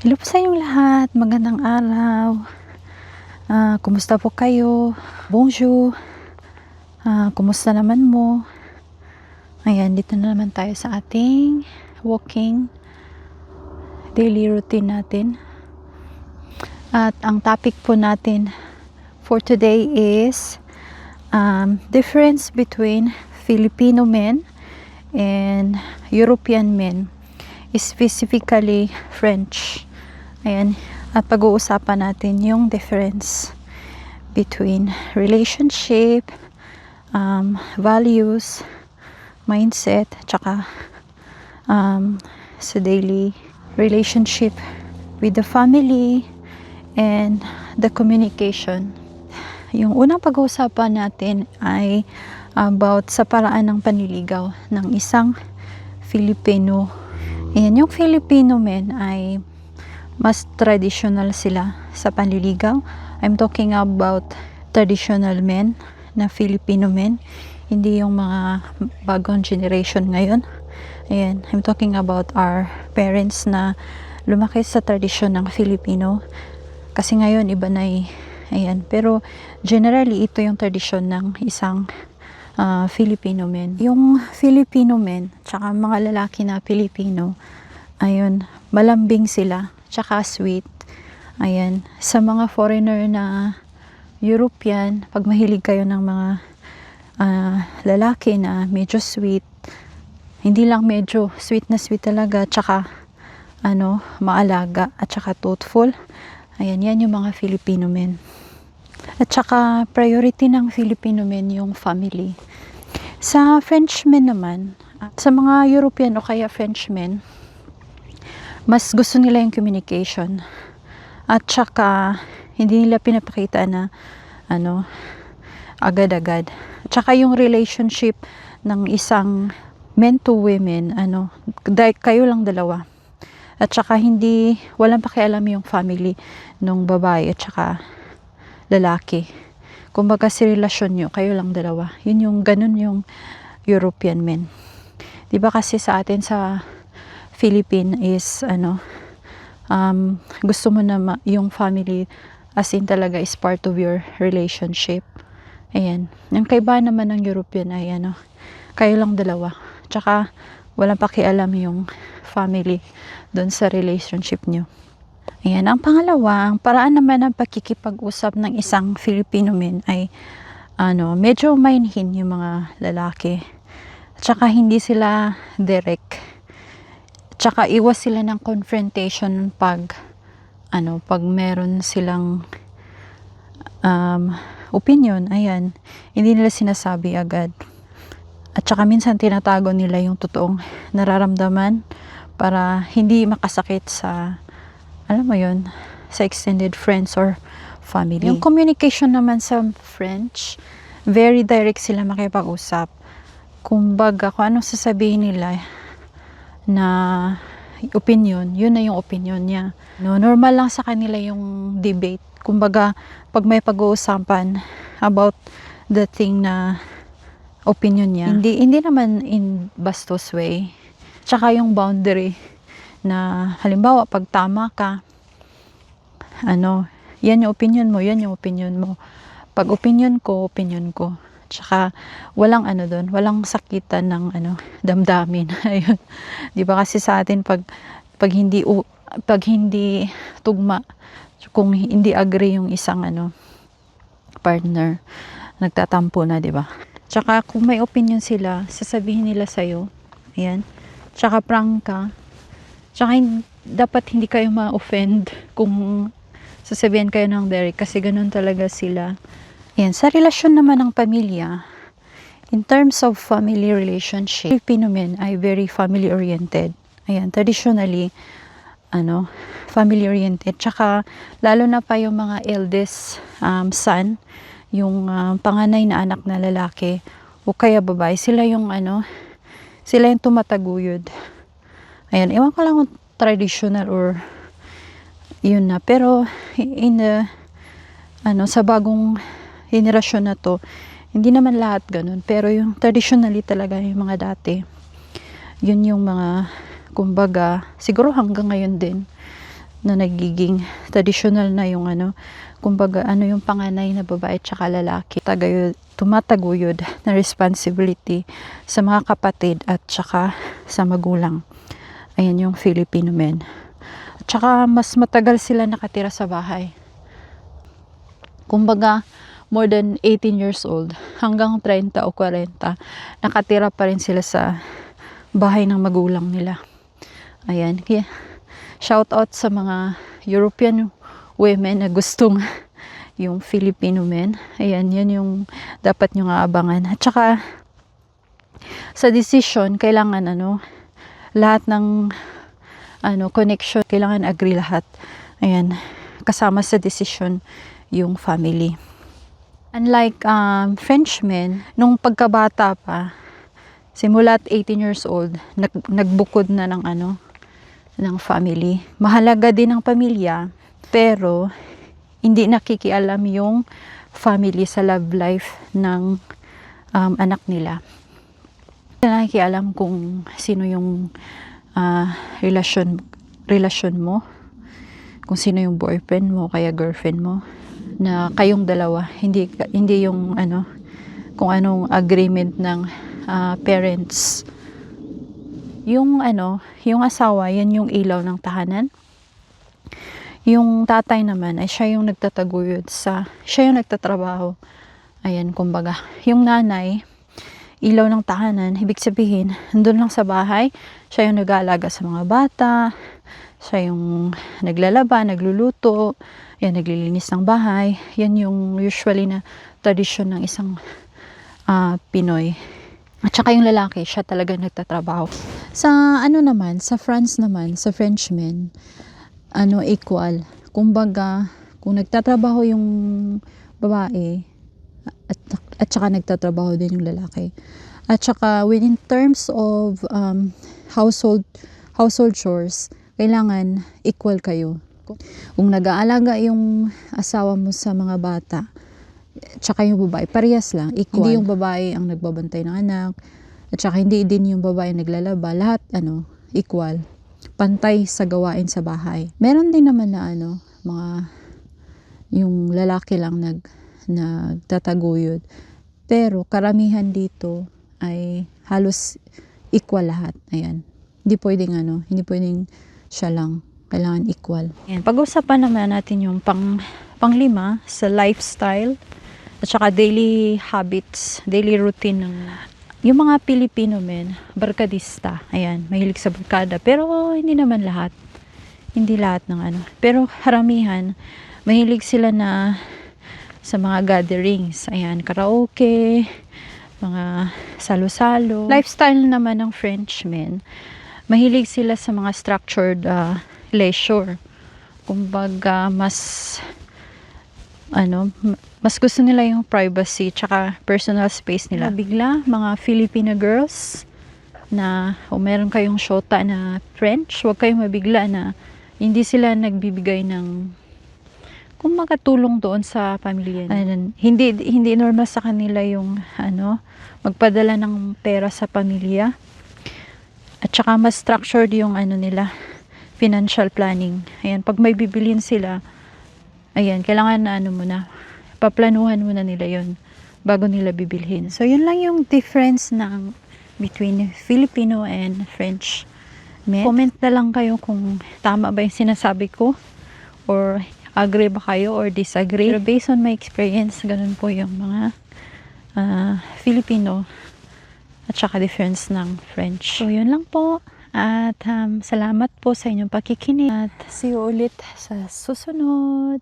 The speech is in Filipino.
Hello po sa inyong lahat, magandang araw. Kumusta po kayo? Bonjour. Kumusta naman mo? Ayan, dito na naman tayo sa ating walking daily routine natin. At ang topic po natin for today is difference between Filipino men and European men, specifically French. Ayan, at pag-uusapan natin yung difference between relationship, values, mindset, tsaka sa daily relationship with the family and the communication. Yung unang pag-uusapan natin ay about sa paraan ng panliligaw ng isang Filipino. Ayan, yung Filipino men ay mas traditional sila sa panliligaw. I'm talking about traditional men na Filipino men, hindi yung mga bagong generation ngayon. Ayan, I'm talking about our parents na lumaki sa tradisyon ng Filipino. Kasi ngayon iba na ayan, pero generally ito yung tradisyon ng isang Filipino men. Yung Filipino men, tsaka mga lalaki na Filipino, ayun, malambing sila, tsaka sweet. Ayan, sa mga foreigner na European, pag mahilig kayo ng mga lalaki na medyo sweet, hindi lang medyo, sweet na sweet talaga, tsaka maalaga, at tsaka thoughtful. Ayan, yan yung mga Filipino men. At tsaka priority ng Filipino men yung family. Sa Frenchmen naman, sa mga European o kaya Frenchmen, mas gusto nila yung communication. At tsaka hindi nila pinapakita na agad-agad. At tsaka yung relationship ng isang men to women, kayo lang dalawa. At tsaka walang pakialam yung family nung babae at tsaka lalaki. Kumbaga si relasyon nyo, kayo lang dalawa. Yun yung ganun yung European men. Diba kasi sa atin sa Philippine is gusto mo na yung family as in talaga is part of your relationship. Ayan. Yung kaiba naman ng European ay kayo lang dalawa. Tsaka walang pakialam yung family doon sa relationship nyo. Ayan. Ang pangalawa, ang paraan naman ng pakikipag-usap ng isang Filipino men ay medyo mainhin yung mga lalaki. Tsaka hindi sila direct. Tsaka iwas sila ng confrontation pag meron silang opinion. Ayan, hindi nila sinasabi agad. At tsaka minsan tinatago nila yung totoong nararamdaman para hindi makasakit sa sa extended friends or family. Yung communication naman sa French, very direct sila makipag-usap. Kumbaga, kung anong sasabihin nila na opinion, yun na yung opinion niya. Normal lang sa kanila yung debate. Kumbaga, pag may pag-uusapan about the thing na opinion niya, hindi naman in bastos way. Tsaka yung boundary na halimbawa, pag tama ka, yan yung opinion mo, yan yung opinion mo. Pag opinion ko. Tsaka walang doon, walang sakitan ng damdamin. Ayun. 'Di ba kasi sa atin pag hindi tugma, kung hindi agree yung isang partner, nagtatampo na, 'di ba? Tsaka kung may opinion sila, sasabihin nila sa iyo. Ayan. Tsaka prank ka. Tsaka dapat hindi kayo ma-offend kung sasabihin kayo ng direct kasi ganun talaga sila. Yan, sa relasyon naman ng pamilya, in terms of family relationship, Filipino men ay very family oriented. Ayan, traditionally, family oriented. Tsaka, lalo na pa yung mga eldest son, yung panganay na anak na lalaki, o kaya babae, sila yung tumataguyod. Ayan, ewan ko lang kung traditional or yun na. Pero, sa bagong henerasyon na to, hindi naman lahat ganun, pero yung traditionally talaga yung mga dati, yun yung mga kumbaga siguro hanggang ngayon din na nagiging traditional na yung kumbaga yung panganay na babae at saka lalaki. Tumataguyod na responsibility sa mga kapatid at saka sa magulang. Ayan yung Filipino men. At saka mas matagal sila nakatira sa bahay. Kumbaga, more than 18 years old, hanggang 30 o 40, nakatira pa rin sila sa bahay ng magulang nila. Ayan, kaya shout out sa mga European women na gustong yung Filipino men. Ayan, yan yung dapat nyo nga abangan. At saka, sa decision, kailangan lahat ng connection, kailangan agree lahat. Ayan, kasama sa decision yung family. Unlike Frenchmen, nung pagkabata pa, simula't 18 years old, nagbukod na ng family. Mahalaga din ang pamilya, pero hindi nakikialam yung family sa love life ng anak nila. Hindi nakikialam kung sino yung relasyon mo, kung sino yung boyfriend mo, kaya girlfriend mo, na kayong dalawa. Hindi yung kung anong agreement ng parents. Yung asawa, yan yung ilaw ng tahanan. Yung tatay naman ay siya yung nagtataguyod siya yung nagtatrabaho. Ayan, kumbaga. Yung nanay, ilaw ng tahanan, ibig sabihin, nandun lang sa bahay, siya yung nag-aalaga sa mga bata, siya yung naglalaba, nagluluto, yan, naglilinis ng bahay. Yan yung usually na tradisyon ng isang Pinoy. At saka yung lalaki, siya talaga nagtatrabaho. Sa sa France naman, sa Frenchmen, equal. Kumbaga, kung nagtatrabaho yung babae, at saka nagtatrabaho din yung lalaki. At saka, in terms of household chores, kailangan equal kayo. Kung nag-aalaga yung asawa mo sa mga bata, tsaka yung babae, parehas lang, equal. Hindi yung babae ang nagbabantay ng anak, at saka hindi din yung babae naglalaba, lahat equal. Pantay sa gawain sa bahay. Meron din naman na yung lalaki lang nagtataguyod. Pero karamihan dito ay halos equal lahat. Ayan. Hindi pwedeng siya lang. Kailangan equal. Ayan. Pag-usapan naman natin yung panglima sa lifestyle at saka daily habits, daily routine ng yung mga Pilipino men, barkadista. Ayan, mahilig sa barkada. Pero hindi naman lahat. Hindi lahat ng Pero haramihan, mahilig sila na sa mga gatherings. Ayan, karaoke, mga salo-salo. Lifestyle naman ng Frenchmen, mahilig sila sa mga structured leisure. Kumbaga, mas gusto nila yung privacy tsaka personal space nila. Bigla, mga Filipino girls na meron kayong shota na French, huwag kayong mabigla na hindi sila nagbibigay ng kung makatulong doon sa pamilya. Hindi normal sa kanila yung magpadala ng pera sa pamilya. At saka mas structured yung nila, financial planning. Ayan, pag may bibilin sila, ayan, kailangan na paplanuhan muna nila yon bago nila bibilhin. So, yun lang yung difference between Filipino and French men. Comment na lang kayo kung tama ba yung sinasabi ko or agree ba kayo or disagree. Pero based on my experience, ganun po yung mga Filipino at saka difference ng French. So, yun lang po. At salamat po sa inyong pakikinig. At see you ulit sa susunod.